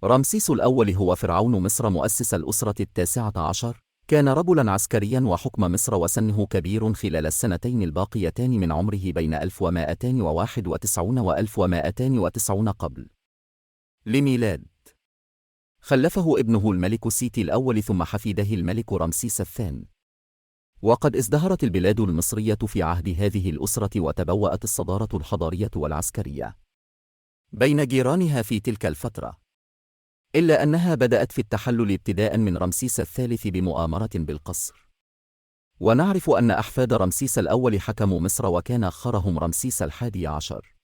رمسيس الأول هو فرعون مصر مؤسس الأسرة 19. كان رجلاً عسكرياً وحكم مصر وسنه كبير خلال السنتين الباقيتان من عمره بين 1291 و 1290 قبل الميلاد. خلفه ابنه الملك سيتي الأول ثم حفيده الملك رمسيس الثاني. وقد ازدهرت البلاد المصرية في عهد هذه الأسرة وتبوأت الصدارة الحضارية والعسكرية بين جيرانها في تلك الفترة، إلا أنها بدأت في التحلل ابتداء من رمسيس الثالث بمؤامرة بالقصر. ونعرف أن أحفاد رمسيس الأول حكموا مصر وكان آخرهم رمسيس 11.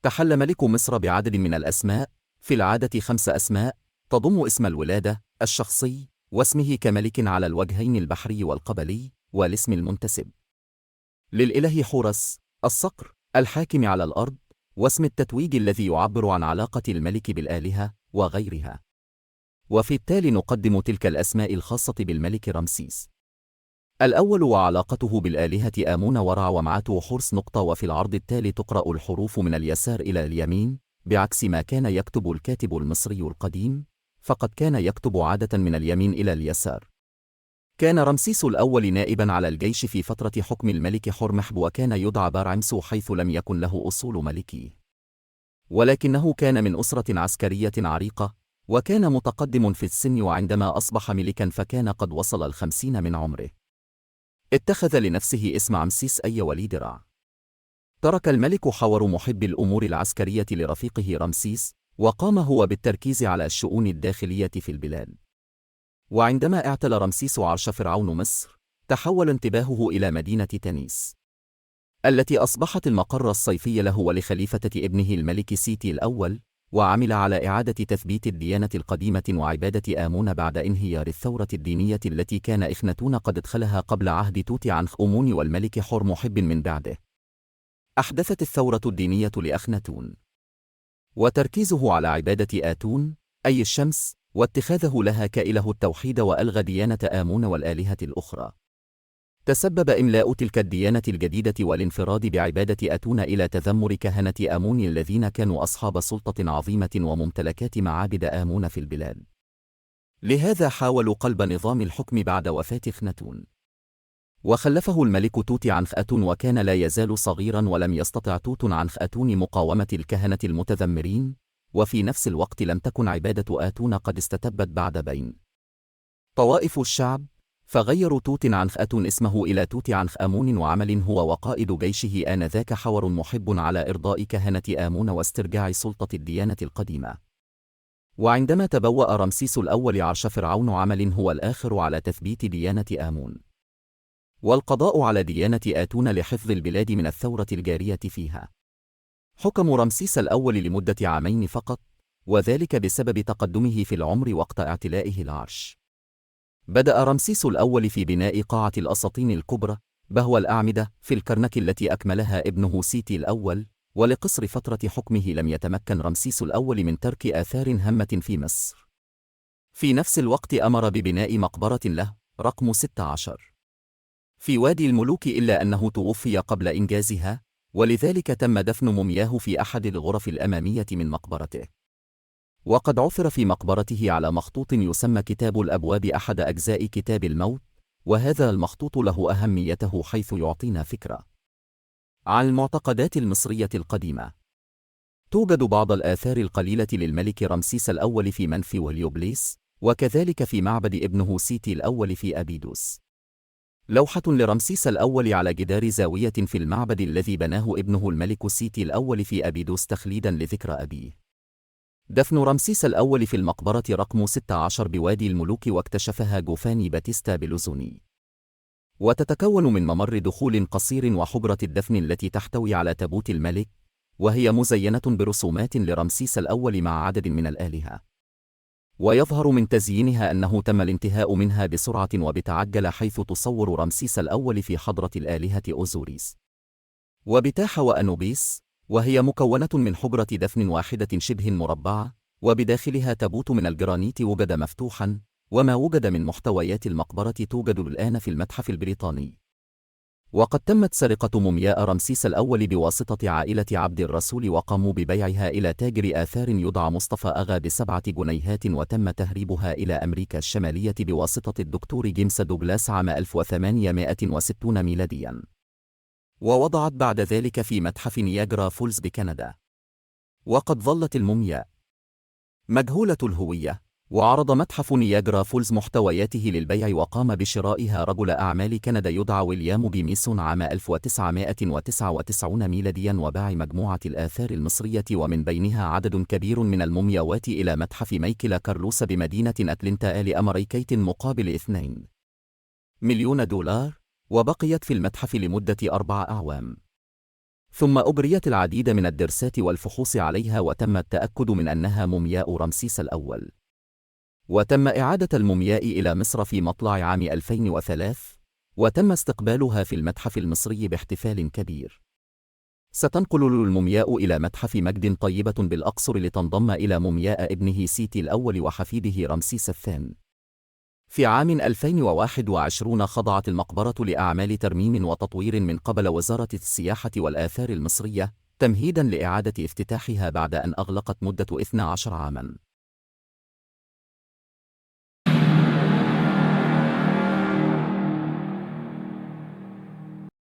تحل ملك مصر بعدد من الأسماء، في العادة 5 أسماء تضم اسم الولادة الشخصي واسمه كملك على الوجهين البحري والقبلي، والاسم المنتسب للإله حورس الصقر الحاكم على الأرض، واسم التتويج الذي يعبر عن علاقة الملك بالآلهة وغيرها. وفي التالي نقدم تلك الأسماء الخاصة بالملك رمسيس الأول وعلاقته بالآلهة آمون ورع ومعات وحورس. وفي العرض التالي تقرأ الحروف من اليسار إلى اليمين بعكس ما كان يكتب الكاتب المصري القديم، فقد كان يكتب عادة من اليمين إلى اليسار. كان رمسيس الأول نائباً على الجيش في فترة حكم الملك حرمحب، وكان يدعى بارعمس حيث لم يكن له أصول ملكي، ولكنه كان من أسرة عسكرية عريقة، وكان متقدم في السن، وعندما أصبح ملكاً فكان قد وصل 50 من عمره. اتخذ لنفسه اسم عمسيس أي ولي درع. ترك الملك حور محب الأمور العسكرية لرفيقه رمسيس، وقام هو بالتركيز على الشؤون الداخلية في البلاد. وعندما اعتلى رمسيس عرش فرعون مصر، تحول انتباهه إلى مدينة تانيس التي أصبحت المقر الصيفي له ولخليفة ابنه الملك سيتي الأول، وعمل على إعادة تثبيت الديانة القديمة وعبادة آمون بعد انهيار الثورة الدينية التي كان إخناتون قد ادخلها قبل عهد توت عنخ آمون والملك حرمحب من بعده. أحدثت الثورة الدينية لأخناتون وتركيزه على عبادة آتون أي الشمس، واتخاذه لها كإله التوحيد، وألغى ديانة آمون والآلهة الأخرى. تسبب إملاء تلك الديانة الجديدة والانفراد بعبادة آتون إلى تذمر كهنة آمون الذين كانوا أصحاب سلطة عظيمة وممتلكات معابد آمون في البلاد. لهذا حاولوا قلب نظام الحكم بعد وفاة إخناتون، وخلفه الملك توت عنخ آتون، وكان لا يزال صغيرا، ولم يستطع توت عنخ آتون مقاومة الكهنة المتذمرين، وفي نفس الوقت لم تكن عبادة آتون قد استتبت بعد بين طوائف الشعب، فغيروا توت عنخ آتون اسمه إلى توت عنخ آمون، وعمل هو وقائد جيشه آنذاك حور محب على إرضاء كهنة آمون واسترجاع سلطة الديانة القديمة. وعندما تبوأ رمسيس الأول عرش فرعون، عمل هو الآخر على تثبيت ديانة آمون والقضاء على ديانة آتون لحفظ البلاد من الثورة الجارية فيها. حكم رمسيس الأول لمدة 2 عام فقط، وذلك بسبب تقدمه في العمر وقت اعتلائه العرش. بدأ رمسيس الأول في بناء قاعة الأساطين الكبرى بهو الأعمدة في الكرنك التي أكملها ابنه سيتي الأول، ولقصر فترة حكمه لم يتمكن رمسيس الأول من ترك آثار هامة في مصر. في نفس الوقت أمر ببناء مقبرة له رقم 16 في وادي الملوك، إلا أنه توفي قبل إنجازها، ولذلك تم دفن مومياه في أحد الغرف الأمامية من مقبرته. وقد عثر في مقبرته على مخطوط يسمى كتاب الأبواب أحد أجزاء كتاب الموت، وهذا المخطوط له أهميته حيث يعطينا فكرة عن المعتقدات المصرية القديمة. توجد بعض الآثار القليلة للملك رمسيس الأول في منفي واليوبليس، وكذلك في معبد ابنه سيتي الأول في أبيدوس. لوحة لرمسيس الأول على جدار زاوية في المعبد الذي بناه ابنه الملك سيتي الأول في أبيدوس تخليدا لذكرى أبيه. دفن رمسيس الأول في المقبرة رقم 16 بوادي الملوك، واكتشفها جوفاني باتيستا بلوزوني، وتتكون من ممر دخول قصير وحجرة الدفن التي تحتوي على تابوت الملك، وهي مزينة برسومات لرمسيس الأول مع عدد من الآلهة. ويظهر من تزيينها أنه تم الانتهاء منها بسرعة وبتعجل، حيث تصور رمسيس الأول في حضرة الآلهة أوزوريس وبتاح وأنوبيس، وهي مكونة من حجرة دفن واحدة شبه مربعة، وبداخلها تابوت من الجرانيت وجد مفتوحا، وما وجد من محتويات المقبرة توجد الآن في المتحف البريطاني. وقد تمت سرقة مومياء رمسيس الأول بواسطة عائلة عبد الرسول، وقاموا ببيعها إلى تاجر آثار يدعى مصطفى أغا ب7 جنيهات، وتم تهريبها إلى أمريكا الشمالية بواسطة الدكتور جيمس دوغلاس عام 1860 ميلادياً، ووضعت بعد ذلك في متحف نياجرا فولز بكندا. وقد ظلت المومياء مجهولة الهوية، وعرض متحف نياجرا فولز محتوياته للبيع، وقام بشرائها رجل أعمال كندا يدعى ويليام بي ميسون عام 1999 ميلادياً، وباع مجموعة الآثار المصرية ومن بينها عدد كبير من المومياوات إلى متحف مايكل كارلوس بمدينة أتلانتا لأمريكية مقابل $2 مليون، وبقيت في المتحف لمدة 4 أعوام. ثم أجريت العديد من الدراسات والفحوص عليها، وتم التأكد من أنها مومياء رمسيس الأول. وتم إعادة المومياء إلى مصر في مطلع عام 2003، وتم استقبالها في المتحف المصري باحتفال كبير. ستنقل المومياء إلى متحف مجد طيبة بالأقصر لتنضم إلى مومياء ابنه سيتي الأول وحفيده رمسيس الثاني. في عام 2021 خضعت المقبرة لأعمال ترميم وتطوير من قبل وزارة السياحة والآثار المصرية، تمهيداً لإعادة افتتاحها بعد أن أغلقت مدة 12 عاماً.